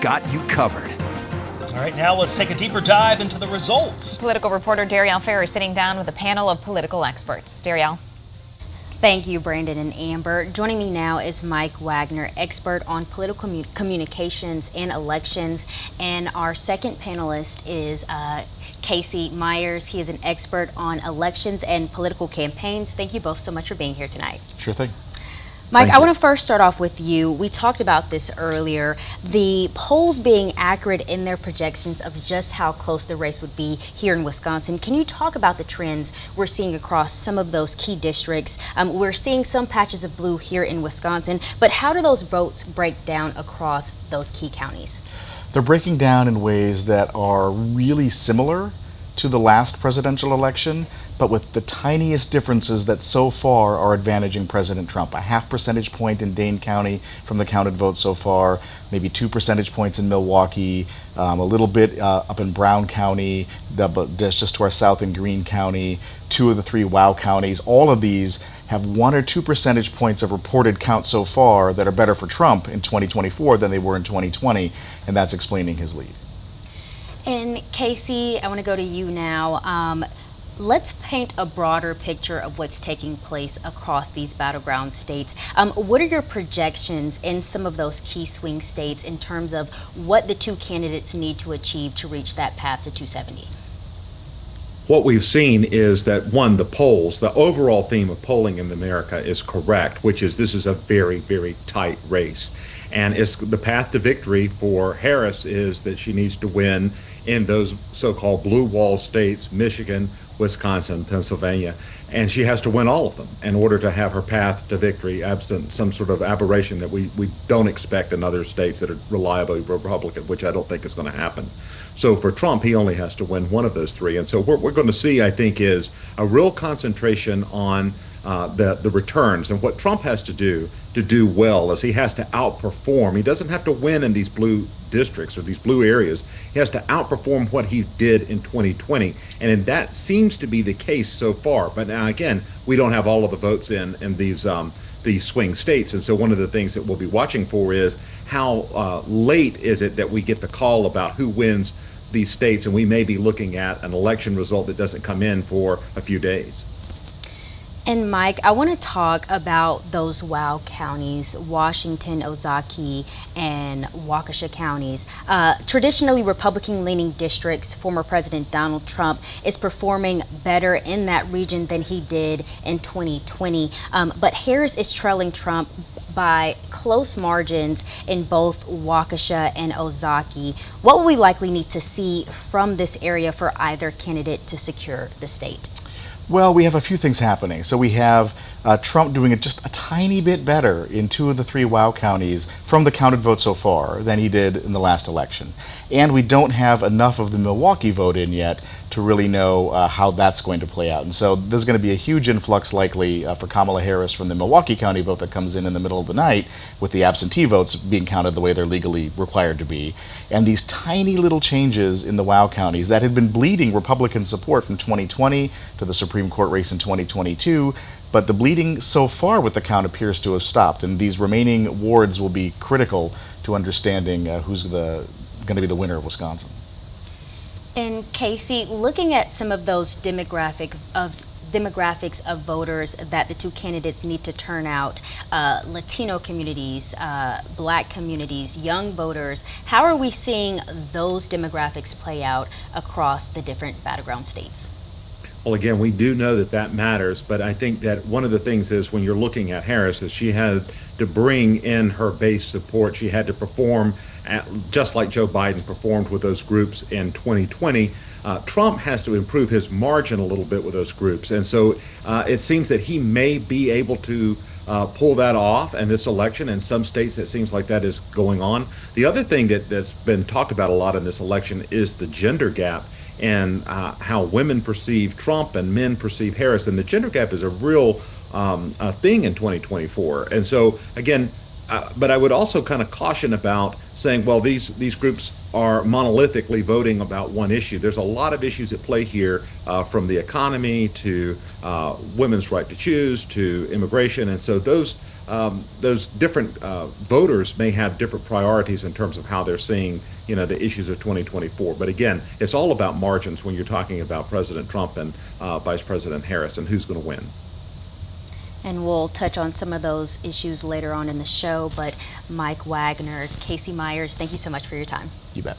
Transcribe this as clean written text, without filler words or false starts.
got you covered. All right, now let's take a deeper dive into the results. Political reporter Darrielle is sitting down with a panel of political experts. Darrielle. Thank you, Brandon and Amber. Joining me now is Mike Wagner, expert on political communications and elections. And our second panelist is Casey Myers. He is an expert on elections and political campaigns. Thank you both so much for being here tonight. Sure thing. Mike, I want to first start off with you. We talked about this earlier, the polls being accurate in their projections of just how close the race would be here in Wisconsin. Can you talk about the trends we're seeing across some of those key districts? We're seeing some patches of blue here in Wisconsin, but how do those votes break down across those key counties? They're breaking down in ways that are really similar to the last presidential election, but with the tiniest differences that so far are advantaging President Trump. A 0.5 percentage point in Dane County from the counted votes so far, maybe 2 percentage points in Milwaukee, a little bit up in Brown County, just to our south in Greene County, 2 of the 3 WOW counties. All of these have 1 or 2 percentage points of reported count so far that are better for Trump in 2024 than they were in 2020, and that's explaining his lead. And Casey, I want to go to you now. Let's paint a broader picture of what's taking place across these battleground states. What are your projections in some of those key swing states in terms of what the two candidates need to achieve to reach that path to 270? What we've seen is that, one, the polls, the overall theme of polling in America is correct, which is this is a very, very tight race. And it's the path to victory for Harris is that she needs to win in those so-called blue wall states, Michigan, Wisconsin, Pennsylvania, and she has to win all of them in order to have her path to victory, absent some sort of aberration that we don't expect in other states that are reliably Republican, which I don't think is going to happen. So for Trump, he only has to win one of those 3. And so what we're going to see, I think, is a real concentration on the returns. And what Trump has to do well is he has to outperform. He doesn't have to win in these blue districts or these blue areas. He has to outperform what he did in 2020. And that seems to be the case so far. But now, again, we don't have all of the votes in these swing states. And so one of the things that we'll be watching for is how late is it that we get the call about who wins these states. And we may be looking at an election result that doesn't come in for a few days. And Mike, I want to talk about those WOW counties, Washington, Ozaukee, and Waukesha counties. Traditionally Republican-leaning districts. Former President Donald Trump is performing better in that region than he did in 2020. But Harris is trailing Trump by close margins in both Waukesha and Ozaukee. What will we likely need to see from this area for either candidate to secure the state? Well, we have a few things happening. So we have Trump doing it just a tiny bit better in 2 of the 3 WOW counties from the counted vote so far than he did in the last election. And we don't have enough of the Milwaukee vote in yet to really know how that's going to play out. And so there's going to be a huge influx likely for Kamala Harris from the Milwaukee County vote that comes in the middle of the night, with the absentee votes being counted the way they're legally required to be. And these tiny little changes in the WOW counties that had been bleeding Republican support from 2020 to the Supreme Court race in 2022, but the bleeding so far with the count appears to have stopped, and these remaining wards will be critical to understanding who's going to be the winner of Wisconsin. And Casey, looking at some of those demographics of voters that the two candidates need to turn out, Latino communities, Black communities, young voters, how are we seeing those demographics play out across the different battleground states? Well, again, we do know that matters, but I think that one of the things is when you're looking at Harris is she had to bring in her base support. She had to perform just like Joe Biden performed with those groups in 2020. Trump has to improve his margin a little bit with those groups. And so it seems that he may be able to pull that off in this election. In some states, it seems like that is going on. The other thing that's been talked about a lot in this election is the gender gap and how women perceive Trump and men perceive Harris. And the gender gap is a real thing in 2024. And so, again, but I would also kind of caution about saying, well, these groups are monolithically voting about one issue. There's a lot of issues at play here, from the economy to women's right to choose to immigration, and so those different voters may have different priorities in terms of how they're seeing, the issues of 2024. But again, it's all about margins when you're talking about President Trump and Vice President Harris and who's going to win. And we'll touch on some of those issues later on in the show. But Mike Wagner, Casey Myers, thank you so much for your time. You bet.